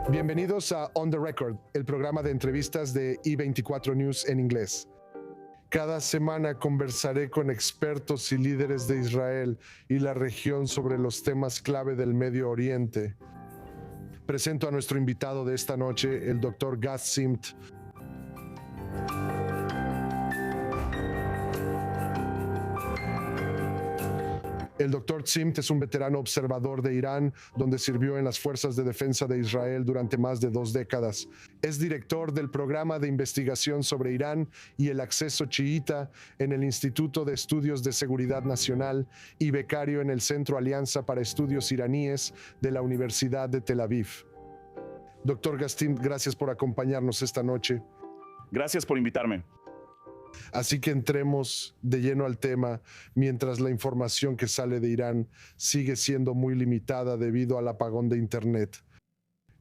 Bienvenidos a On the Record, el programa de entrevistas de I24 News en inglés. Cada semana conversaré con expertos y líderes de Israel y la región sobre los temas clave del Medio Oriente. Presento a nuestro invitado de esta noche, el Dr. Gus Simt. El Dr. Simt es un veterano observador de Irán, donde sirvió en las Fuerzas de Defensa de Israel durante más de 2 décadas. Es director del programa de investigación sobre Irán y el acceso chiita en el Instituto de Estudios de Seguridad Nacional y becario en el Centro Alianza para Estudios Iraníes de la Universidad de Tel Aviv. Dr. Gus Simt, gracias por acompañarnos esta noche. Gracias por invitarme. Así que entremos de lleno al tema, mientras la información que sale de Irán sigue siendo muy limitada debido al apagón de Internet.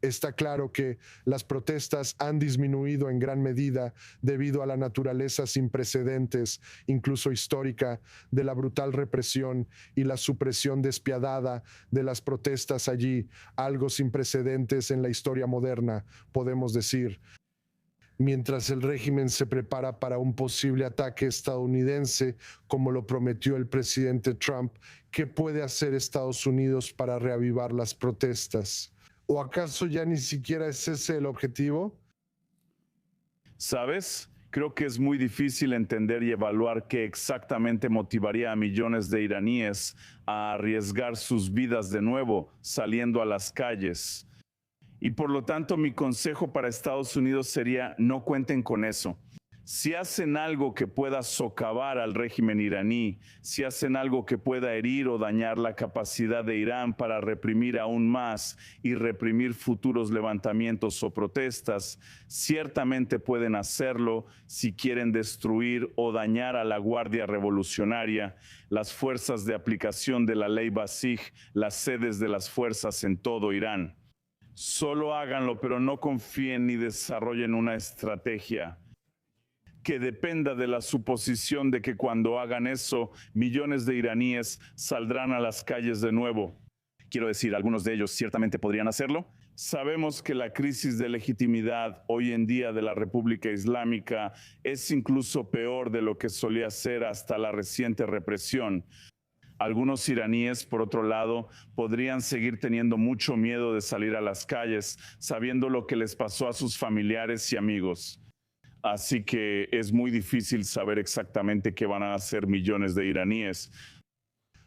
Está claro que las protestas han disminuido en gran medida debido a la naturaleza sin precedentes, incluso histórica, de la brutal represión y la supresión despiadada de las protestas allí, algo sin precedentes en la historia moderna, podemos decir. Mientras el régimen se prepara para un posible ataque estadounidense, como lo prometió el presidente Trump, ¿qué puede hacer Estados Unidos para reavivar las protestas? ¿O acaso ya ni siquiera es ese el objetivo? ¿Sabes? Creo que es muy difícil entender y evaluar qué exactamente motivaría a millones de iraníes a arriesgar sus vidas de nuevo, saliendo a las calles. Y por lo tanto, mi consejo para Estados Unidos sería: no cuenten con eso. Si hacen algo que pueda socavar al régimen iraní, si hacen algo que pueda herir o dañar la capacidad de Irán para reprimir aún más y reprimir futuros levantamientos o protestas, ciertamente pueden hacerlo si quieren destruir o dañar a la Guardia Revolucionaria, las fuerzas de aplicación de la ley Basij, las sedes de las fuerzas en todo Irán. Solo háganlo, pero no confíen ni desarrollen una estrategia que dependa de la suposición de que cuando hagan eso, millones de iraníes saldrán a las calles de nuevo. Quiero decir, algunos de ellos ciertamente podrían hacerlo. Sabemos que la crisis de legitimidad hoy en día de la República Islámica es incluso peor de lo que solía ser hasta la reciente represión. Algunos iraníes, por otro lado, podrían seguir teniendo mucho miedo de salir a las calles, sabiendo lo que les pasó a sus familiares y amigos. Así que es muy difícil saber exactamente qué van a hacer millones de iraníes.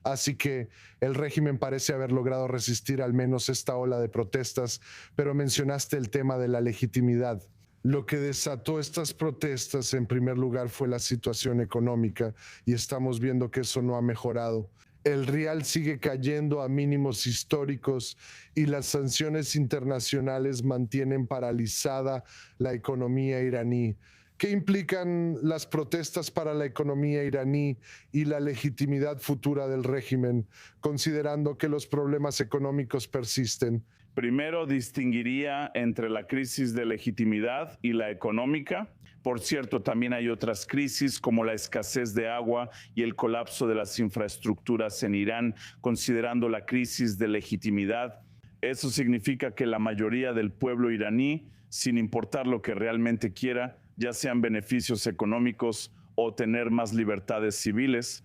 Así que el régimen parece haber logrado resistir al menos esta ola de protestas, pero mencionaste el tema de la legitimidad. Lo que desató estas protestas, en primer lugar, fue la situación económica, y estamos viendo que eso no ha mejorado. El rial sigue cayendo a mínimos históricos y las sanciones internacionales mantienen paralizada la economía iraní. ¿Qué implican las protestas para la economía iraní y la legitimidad futura del régimen, considerando que los problemas económicos persisten? Primero, distinguiría entre la crisis de legitimidad y la económica. Por cierto, también hay otras crisis como la escasez de agua y el colapso de las infraestructuras en Irán, considerando la crisis de legitimidad. Eso significa que la mayoría del pueblo iraní, sin importar lo que realmente quiera, ya sean beneficios económicos o tener más libertades civiles,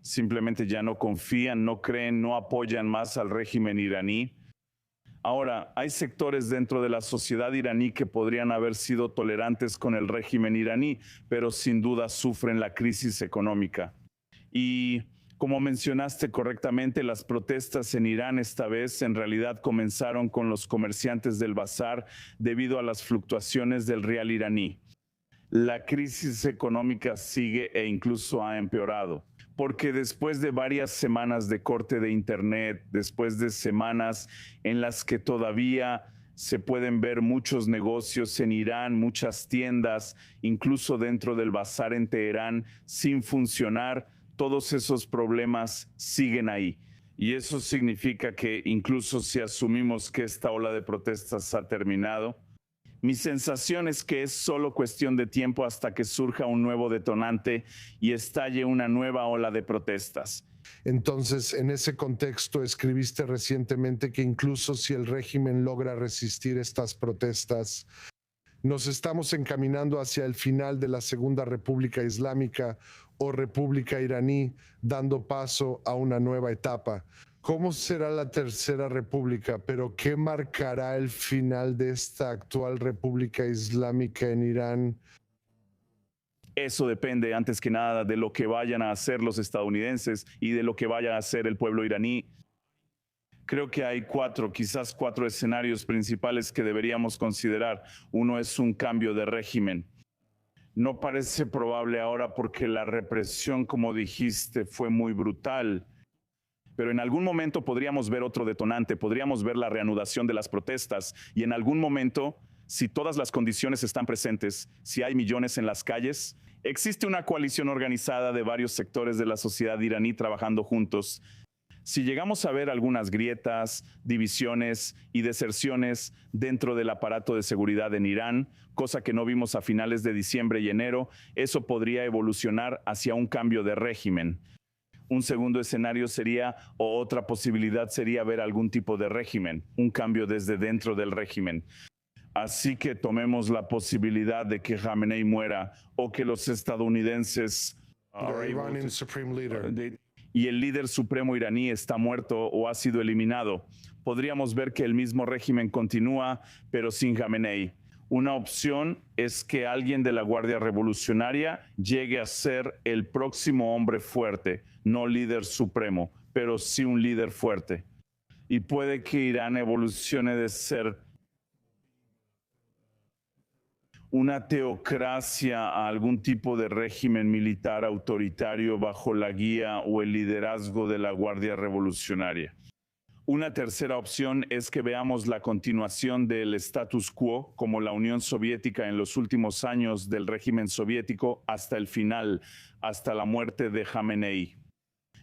simplemente ya no confían, no creen, no apoyan más al régimen iraní. Ahora, hay sectores dentro de la sociedad iraní que podrían haber sido tolerantes con el régimen iraní, pero sin duda sufren la crisis económica. Y como mencionaste correctamente, las protestas en Irán esta vez en realidad comenzaron con los comerciantes del bazar debido a las fluctuaciones del rial iraní. La crisis económica sigue e incluso ha empeorado, porque después de varias semanas de corte de Internet, después de semanas en las que todavía se pueden ver muchos negocios en Irán, muchas tiendas, incluso dentro del bazar en Teherán, sin funcionar, todos esos problemas siguen ahí. Y eso significa que incluso si asumimos que esta ola de protestas ha terminado, mi sensación es que es solo cuestión de tiempo hasta que surja un nuevo detonante y estalle una nueva ola de protestas. Entonces, en ese contexto, escribiste recientemente que incluso si el régimen logra resistir estas protestas, nos estamos encaminando hacia el final de la Segunda República Islámica o República Iraní, dando paso a una nueva etapa. ¿Cómo será la Tercera República? ¿Pero qué marcará el final de esta actual República Islámica en Irán? Eso depende, antes que nada, de lo que vayan a hacer los estadounidenses y de lo que vaya a hacer el pueblo iraní. Creo que hay quizás cuatro escenarios principales que deberíamos considerar. Uno es un cambio de régimen. No parece probable ahora porque la represión, como dijiste, fue muy brutal. Pero en algún momento podríamos ver otro detonante, podríamos ver la reanudación de las protestas y en algún momento, si todas las condiciones están presentes, si hay millones en las calles, existe una coalición organizada de varios sectores de la sociedad iraní trabajando juntos. Si llegamos a ver algunas grietas, divisiones y deserciones dentro del aparato de seguridad en Irán, cosa que no vimos a finales de diciembre y enero, eso podría evolucionar hacia un cambio de régimen. Un segundo escenario sería, o otra posibilidad sería ver algún tipo de régimen, un cambio desde dentro del régimen. Así que tomemos la posibilidad de que Khamenei muera o que los estadounidenses y el líder supremo iraní está muerto o ha sido eliminado. Podríamos ver que el mismo régimen continúa, pero sin Khamenei. Una opción es que alguien de la Guardia Revolucionaria llegue a ser el próximo hombre fuerte, no líder supremo, pero sí un líder fuerte. Y puede que Irán evolucione de ser una teocracia a algún tipo de régimen militar autoritario bajo la guía o el liderazgo de la Guardia Revolucionaria. Una tercera opción es que veamos la continuación del status quo como la Unión Soviética en los últimos años del régimen soviético hasta el final, hasta la muerte de Khamenei.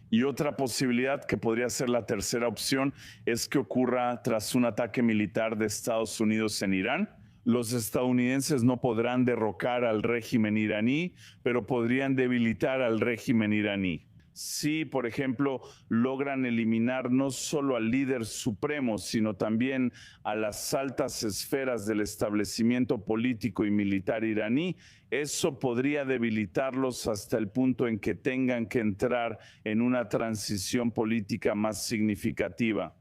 Y otra posibilidad que podría ser la tercera opción es que ocurra tras un ataque militar de Estados Unidos en Irán. Los estadounidenses no podrán derrocar al régimen iraní, pero podrían debilitar al régimen iraní. Si, por ejemplo, logran eliminar no solo al líder supremo, sino también a las altas esferas del establecimiento político y militar iraní, eso podría debilitarlos hasta el punto en que tengan que entrar en una transición política más significativa.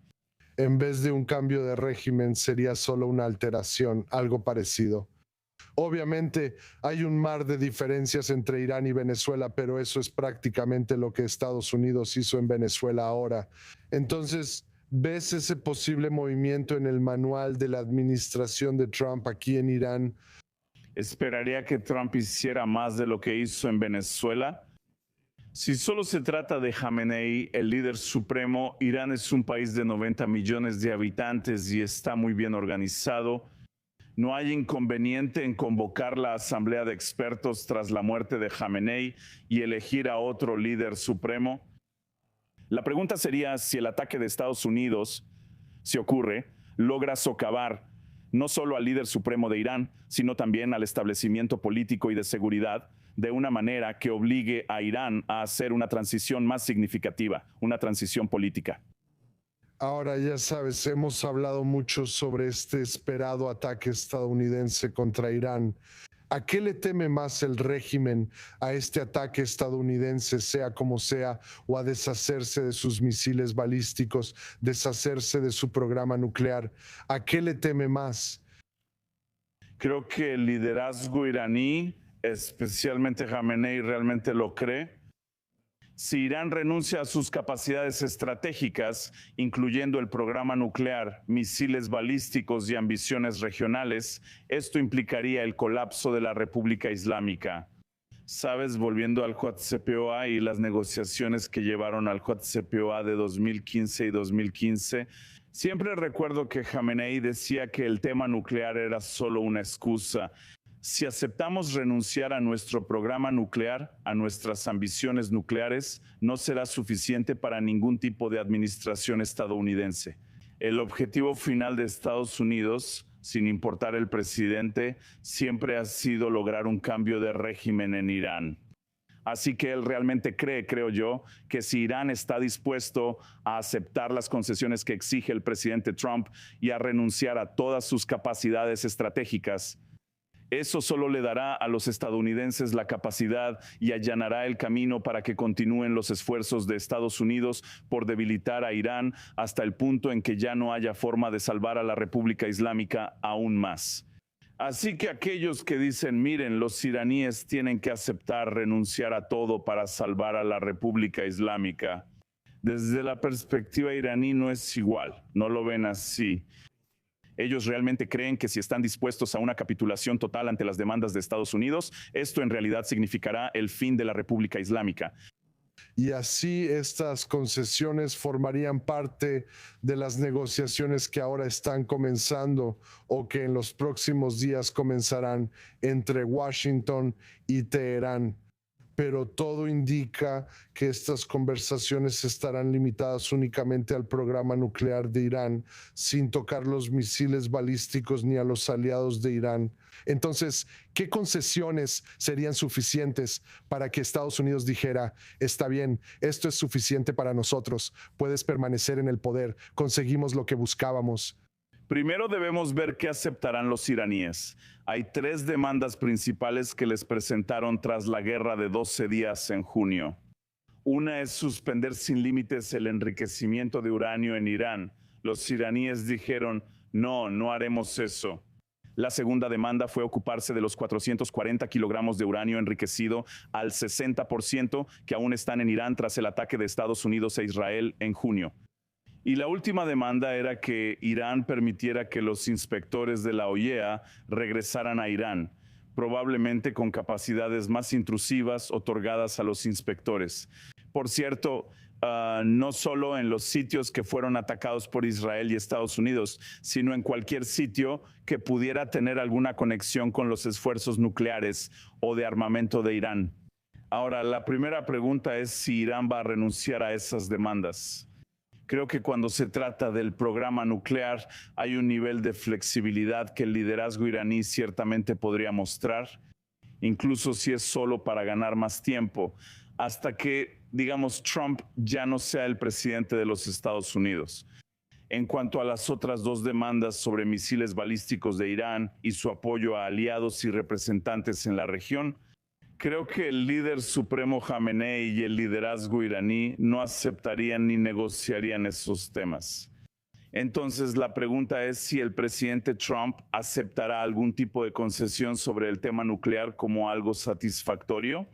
En vez de un cambio de régimen, sería solo una alteración, algo parecido. Obviamente hay un mar de diferencias entre Irán y Venezuela, pero eso es prácticamente lo que Estados Unidos hizo en Venezuela ahora. Entonces, ¿ves ese posible movimiento en el manual de la administración de Trump aquí en Irán? Esperaría que Trump hiciera más de lo que hizo en Venezuela. Si solo se trata de Khamenei, el líder supremo, Irán es un país de 90 millones de habitantes y está muy bien organizado. No hay inconveniente en convocar la asamblea de expertos tras la muerte de Khamenei y elegir a otro líder supremo. La pregunta sería si el ataque de Estados Unidos, si ocurre, logra socavar no solo al líder supremo de Irán, sino también al establecimiento político y de seguridad, de una manera que obligue a Irán a hacer una transición más significativa, una transición política. Ahora ya sabes, hemos hablado mucho sobre este esperado ataque estadounidense contra Irán. ¿A qué le teme más el régimen? ¿A este ataque estadounidense, sea como sea, o a deshacerse de sus misiles balísticos, deshacerse de su programa nuclear? ¿A qué le teme más? Creo que el liderazgo iraní, especialmente Khamenei, realmente lo cree. Si Irán renuncia a sus capacidades estratégicas, incluyendo el programa nuclear, misiles balísticos y ambiciones regionales, esto implicaría el colapso de la República Islámica. Sabes, volviendo al JCPOA y las negociaciones que llevaron al JCPOA de 2015 y 2015, siempre recuerdo que Khamenei decía que el tema nuclear era solo una excusa. Si aceptamos renunciar a nuestro programa nuclear, a nuestras ambiciones nucleares, no será suficiente para ningún tipo de administración estadounidense. El objetivo final de Estados Unidos, sin importar el presidente, siempre ha sido lograr un cambio de régimen en Irán. Así que él realmente cree, creo yo, que si Irán está dispuesto a aceptar las concesiones que exige el presidente Trump y a renunciar a todas sus capacidades estratégicas, eso solo le dará a los estadounidenses la capacidad y allanará el camino para que continúen los esfuerzos de Estados Unidos por debilitar a Irán hasta el punto en que ya no haya forma de salvar a la República Islámica aún más. Así que aquellos que dicen, miren, los iraníes tienen que aceptar renunciar a todo para salvar a la República Islámica, desde la perspectiva iraní no es igual, no lo ven así. Ellos realmente creen que si están dispuestos a una capitulación total ante las demandas de Estados Unidos, esto en realidad significará el fin de la República Islámica. Y así estas concesiones formarían parte de las negociaciones que ahora están comenzando o que en los próximos días comenzarán entre Washington y Teherán. Pero todo indica que estas conversaciones estarán limitadas únicamente al programa nuclear de Irán, sin tocar los misiles balísticos ni a los aliados de Irán. Entonces, ¿qué concesiones serían suficientes para que Estados Unidos dijera, está bien, esto es suficiente para nosotros, puedes permanecer en el poder, conseguimos lo que buscábamos? Primero debemos ver qué aceptarán los iraníes. Hay 3 demandas principales que les presentaron tras la guerra de 12 días en junio. Una es suspender sin límites el enriquecimiento de uranio en Irán. Los iraníes dijeron, no, no haremos eso. La segunda demanda fue ocuparse de los 440 kilogramos de uranio enriquecido al 60% que aún están en Irán tras el ataque de Estados Unidos e Israel en junio. Y la última demanda era que Irán permitiera que los inspectores de la OIEA regresaran a Irán, probablemente con capacidades más intrusivas otorgadas a los inspectores. Por cierto, no solo en los sitios que fueron atacados por Israel y Estados Unidos, sino en cualquier sitio que pudiera tener alguna conexión con los esfuerzos nucleares o de armamento de Irán. Ahora, la primera pregunta es si Irán va a renunciar a esas demandas. Creo que cuando se trata del programa nuclear hay un nivel de flexibilidad que el liderazgo iraní ciertamente podría mostrar, incluso si es solo para ganar más tiempo, hasta que, digamos, Trump ya no sea el presidente de los Estados Unidos. En cuanto a las otras 2 demandas sobre misiles balísticos de Irán y su apoyo a aliados y representantes en la región, creo que el líder supremo Jamenei y el liderazgo iraní no aceptarían ni negociarían esos temas. Entonces la pregunta es si el presidente Trump aceptará algún tipo de concesión sobre el tema nuclear como algo satisfactorio.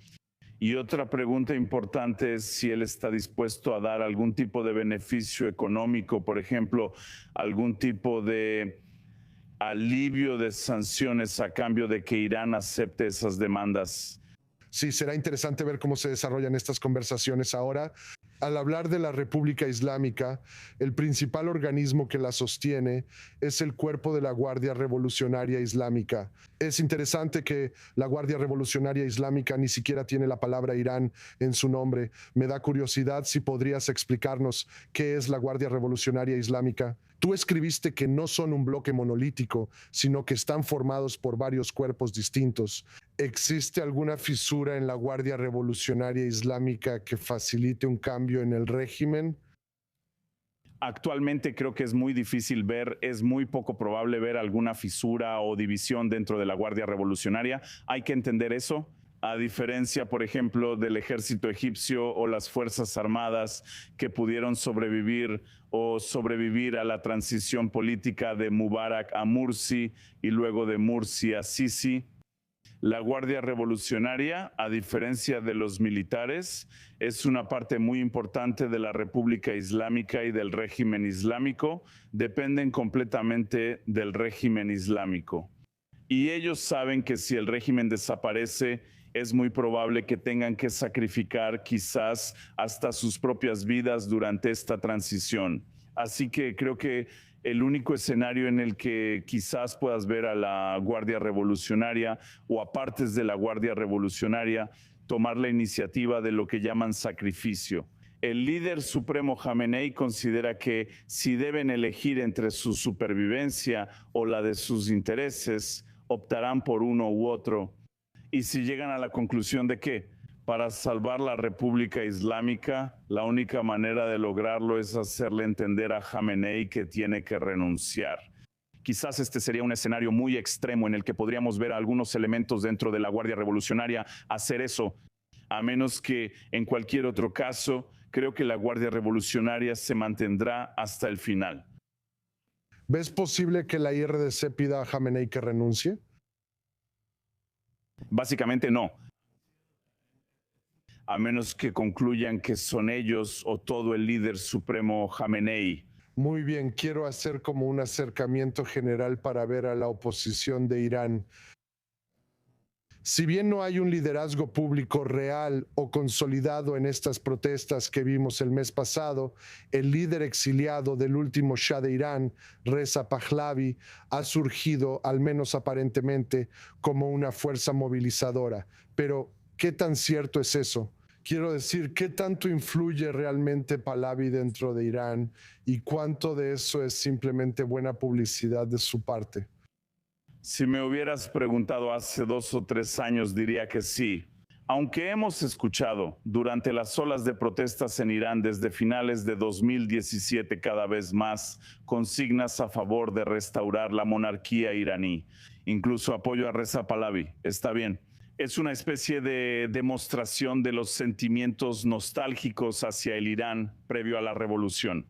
Y otra pregunta importante es si él está dispuesto a dar algún tipo de beneficio económico, por ejemplo, algún tipo de alivio de sanciones a cambio de que Irán acepte esas demandas. Sí, será interesante ver cómo se desarrollan estas conversaciones ahora. Al hablar de la República Islámica, el principal organismo que la sostiene es el Cuerpo de la Guardia Revolucionaria Islámica. Es interesante que la Guardia Revolucionaria Islámica ni siquiera tiene la palabra Irán en su nombre. Me da curiosidad si podrías explicarnos qué es la Guardia Revolucionaria Islámica. Tú escribiste que no son un bloque monolítico, sino que están formados por varios cuerpos distintos. ¿Existe alguna fisura en la Guardia Revolucionaria Islámica que facilite un cambio en el régimen? Actualmente creo que es muy difícil ver, es muy poco probable ver alguna fisura o división dentro de la Guardia Revolucionaria. Hay que entender eso. A diferencia, por ejemplo, del ejército egipcio o las fuerzas armadas que pudieron sobrevivir a la transición política de Mubarak a Mursi y luego de Mursi a Sisi. La Guardia Revolucionaria, a diferencia de los militares, es una parte muy importante de la República Islámica y del régimen islámico. Dependen completamente del régimen islámico. Y ellos saben que si el régimen desaparece, es muy probable que tengan que sacrificar quizás hasta sus propias vidas durante esta transición. Así que creo que el único escenario en el que quizás puedas ver a la Guardia Revolucionaria o a partes de la Guardia Revolucionaria tomar la iniciativa de lo que llaman sacrificio. El líder supremo Jamenei considera que si deben elegir entre su supervivencia o la de sus intereses, optarán por uno u otro. Y si llegan a la conclusión de que Para salvar la República Islámica, la única manera de lograrlo es hacerle entender a Jamenei que tiene que renunciar. Quizás este sería un escenario muy extremo en el que podríamos ver a algunos elementos dentro de la Guardia Revolucionaria hacer eso, a menos que en cualquier otro caso, creo que la Guardia Revolucionaria se mantendrá hasta el final. ¿Ves posible que la IRDC pida a Jamenei que renuncie? Básicamente no, a menos que concluyan que son ellos o todo el líder supremo Jamenei. Muy bien, quiero hacer como un acercamiento general para ver a la oposición de Irán. Si bien no hay un liderazgo público real o consolidado en estas protestas que vimos el mes pasado, el líder exiliado del último Shah de Irán, Reza Pahlavi, ha surgido, al menos aparentemente, como una fuerza movilizadora. Pero, ¿qué tan cierto es eso? Quiero decir, ¿qué tanto influye realmente Pahlavi dentro de Irán y cuánto de eso es simplemente buena publicidad de su parte? Si me hubieras preguntado hace 2 o 3 años, diría que sí. Aunque hemos escuchado durante las olas de protestas en Irán desde finales de 2017 cada vez más consignas a favor de restaurar la monarquía iraní, incluso apoyo a Reza Pahlavi, está bien. Es una especie de demostración de los sentimientos nostálgicos hacia el Irán previo a la revolución.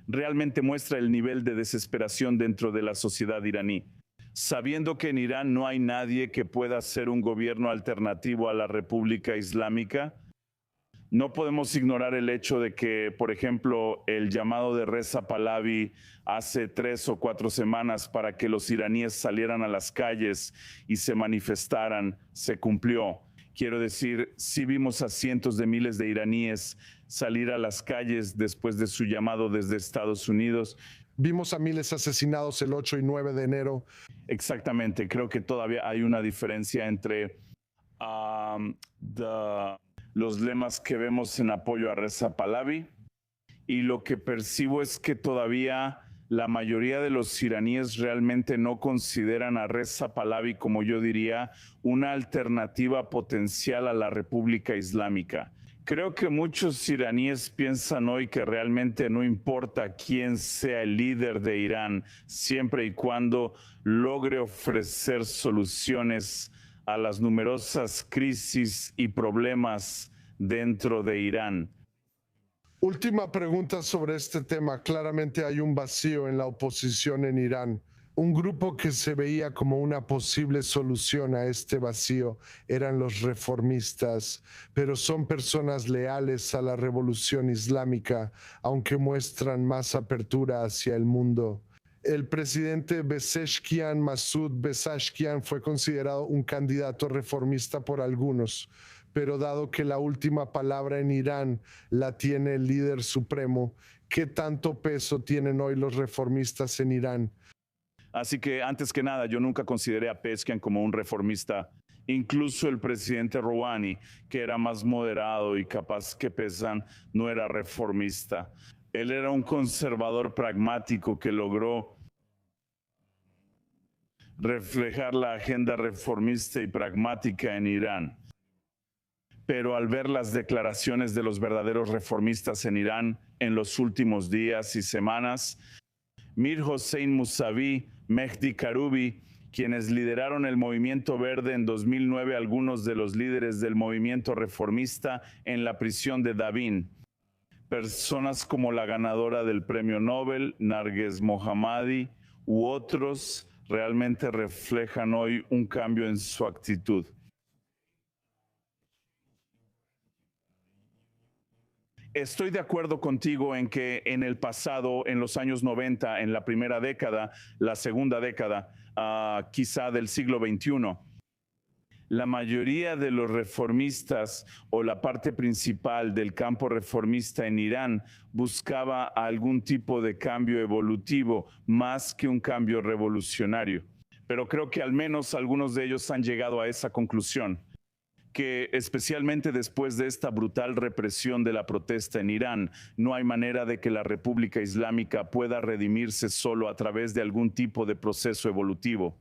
Realmente muestra el nivel de desesperación dentro de la sociedad iraní. Sabiendo que en Irán no hay nadie que pueda ser un gobierno alternativo a la República Islámica, no podemos ignorar el hecho de que, por ejemplo, el llamado de Reza Pahlavi hace 3 o 4 semanas para que los iraníes salieran a las calles y se manifestaran, se cumplió. Quiero decir, sí vimos a cientos de miles de iraníes salir a las calles después de su llamado desde Estados Unidos. Vimos a miles asesinados el 8 y 9 de enero. Exactamente, creo que todavía hay una diferencia entre los lemas que vemos en apoyo a Reza Pahlavi y lo que percibo es que todavía la mayoría de los iraníes realmente no consideran a Reza Pahlavi, como yo diría, una alternativa potencial a la República Islámica. Creo que muchos iraníes piensan hoy que realmente no importa quién sea el líder de Irán, siempre y cuando logre ofrecer soluciones a las numerosas crisis y problemas dentro de Irán. Última pregunta sobre este tema. Claramente hay un vacío en la oposición en Irán. Un grupo que se veía como una posible solución a este vacío eran los reformistas, pero son personas leales a la revolución islámica, aunque muestran más apertura hacia el mundo. El presidente Pezeshkian, Masoud Pezeshkian, fue considerado un candidato reformista por algunos, pero dado que la última palabra en Irán la tiene el líder supremo, ¿qué tanto peso tienen hoy los reformistas en Irán? Así que antes que nada, yo nunca consideré a Pezeshkian como un reformista. Incluso el presidente Rouhani, que era más moderado y capaz que Pezeshkian, no era reformista. Él era un conservador pragmático que logró reflejar la agenda reformista y pragmática en Irán. Pero al ver las declaraciones de los verdaderos reformistas en Irán en los últimos días y semanas, Mir Hossein Mousavi, Mehdi Karoubi, quienes lideraron el movimiento verde en 2009, algunos de los líderes del movimiento reformista en la prisión de Davin. Personas como la ganadora del premio Nobel, Narges Mohammadi, u otros realmente reflejan hoy un cambio en su actitud. Estoy de acuerdo contigo en que en el pasado, en los años 90, en la primera década, la segunda década, quizá del siglo XXI, la mayoría de los reformistas o la parte principal del campo reformista en Irán buscaba algún tipo de cambio evolutivo más que un cambio revolucionario. Pero creo que al menos algunos de ellos han llegado a esa conclusión, que especialmente después de esta brutal represión de la protesta en Irán, no hay manera de que la República Islámica pueda redimirse solo a través de algún tipo de proceso evolutivo.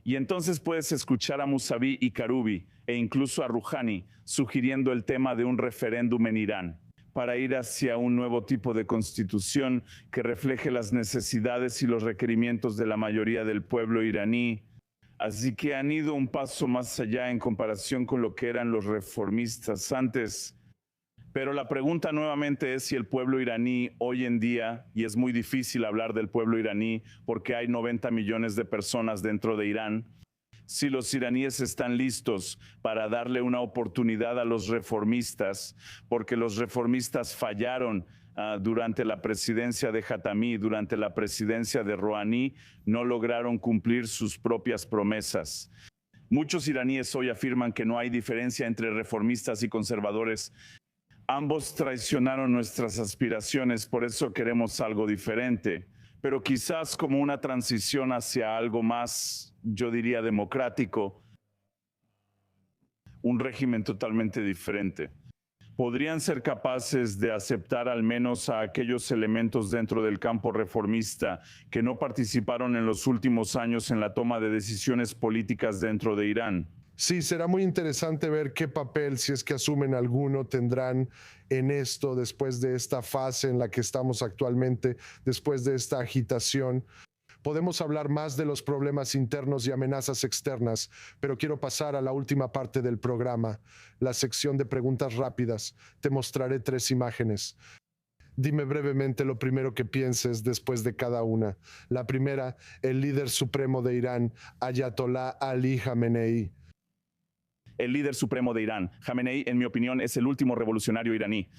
Y entonces puedes escuchar a Mousavi y Karoubi, e incluso a Rouhani, sugiriendo el tema de un referéndum en Irán, para ir hacia un nuevo tipo de constitución que refleje las necesidades y los requerimientos de la mayoría del pueblo iraní. Así que han ido un paso más allá en comparación con lo que eran los reformistas antes. Pero la pregunta nuevamente es si el pueblo iraní hoy en día, y es muy difícil hablar del pueblo iraní porque hay 90 millones de personas dentro de Irán, si los iraníes están listos para darle una oportunidad a los reformistas, porque los reformistas fallaron durante la presidencia de Khatami, durante la presidencia de Rouhani, no lograron cumplir sus propias promesas. Muchos iraníes hoy afirman que no hay diferencia entre reformistas y conservadores. Ambos traicionaron nuestras aspiraciones, por eso queremos algo diferente, pero quizás como una transición hacia algo más, yo diría, democrático, un régimen totalmente diferente. ¿Podrían ser capaces de aceptar al menos a aquellos elementos dentro del campo reformista que no participaron en los últimos años en la toma de decisiones políticas dentro de Irán? Sí, será muy interesante ver qué papel, si es que asumen alguno, tendrán en esto después de esta fase en la que estamos actualmente, después de esta agitación. Podemos hablar más de los problemas internos y amenazas externas, pero quiero pasar a la última parte del programa, la sección de preguntas rápidas. Te mostraré 3 imágenes. Dime brevemente lo primero que pienses después de cada una. La primera, el líder supremo de Irán, Ayatollah Ali Khamenei. El líder supremo de Irán, Khamenei, en mi opinión, es el último revolucionario iraní.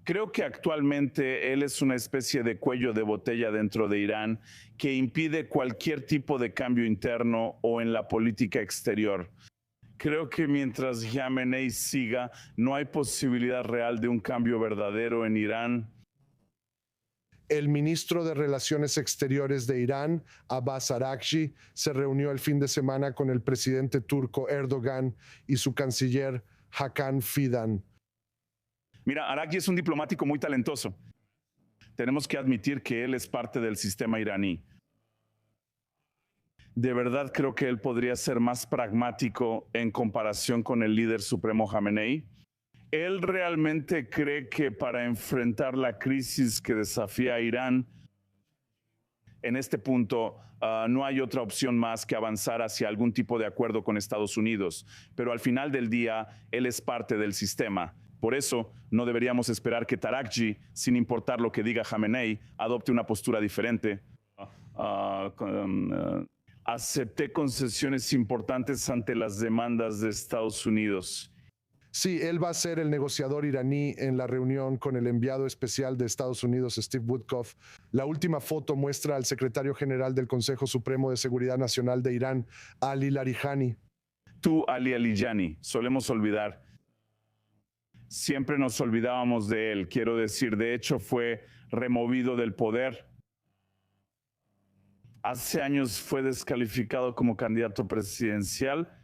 Creo que actualmente él es una especie de cuello de botella dentro de Irán que impide cualquier tipo de cambio interno o en la política exterior. Creo que mientras Khamenei siga, no hay posibilidad real de un cambio verdadero en Irán. El ministro de Relaciones Exteriores de Irán, Abbas Araghchi, se reunió el fin de semana con el presidente turco Erdogan y su canciller Hakan Fidan. Mira, Araghchi es un diplomático muy talentoso. Tenemos que admitir que él es parte del sistema iraní. De verdad creo que él podría ser más pragmático en comparación con el líder supremo Khamenei. ¿Él realmente cree que para enfrentar la crisis que desafía a Irán, en este punto no hay otra opción más que avanzar hacia algún tipo de acuerdo con Estados Unidos? Pero al final del día, él es parte del sistema. Por eso, no deberíamos esperar que Araghchi, sin importar lo que diga Khamenei, adopte una postura diferente. Acepté concesiones importantes ante las demandas de Estados Unidos. Sí, él va a ser el negociador iraní en la reunión con el enviado especial de Estados Unidos, Steve Witkoff. La última foto muestra al secretario general del Consejo Supremo de Seguridad Nacional de Irán, Ali Larijani. Tú, Ali Larijani, solemos olvidar. Siempre nos olvidábamos de él. Quiero decir, de hecho, fue removido del poder. Hace años fue descalificado como candidato presidencial.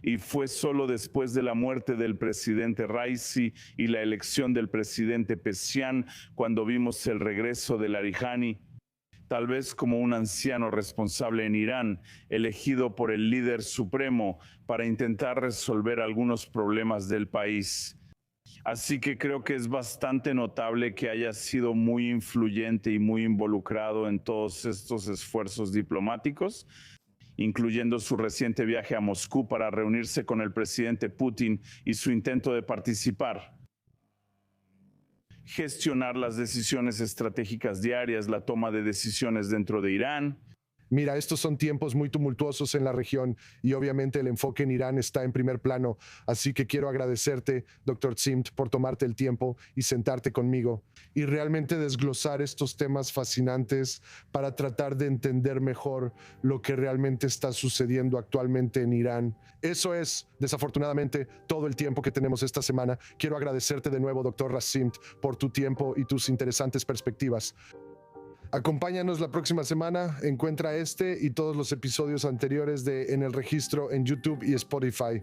Y fue solo después de la muerte del presidente Raisi y la elección del presidente Pezeshkian cuando vimos el regreso de Larijani, tal vez como un anciano responsable en Irán, elegido por el líder supremo para intentar resolver algunos problemas del país. Así que creo que es bastante notable que haya sido muy influyente y muy involucrado en todos estos esfuerzos diplomáticos, incluyendo su reciente viaje a Moscú para reunirse con el presidente Putin y su intento de gestionar las decisiones estratégicas diarias, la toma de decisiones dentro de Irán. Mira, estos son tiempos muy tumultuosos en la región y obviamente el enfoque en Irán está en primer plano. Así que quiero agradecerte, Dr. Zimt, por tomarte el tiempo y sentarte conmigo y realmente desglosar estos temas fascinantes para tratar de entender mejor lo que realmente está sucediendo actualmente en Irán. Eso es, desafortunadamente, todo el tiempo que tenemos esta semana. Quiero agradecerte de nuevo, Dr. Zimt, por tu tiempo y tus interesantes perspectivas. Acompáñanos la próxima semana, encuentra este y todos los episodios anteriores de En el Registro en YouTube y Spotify.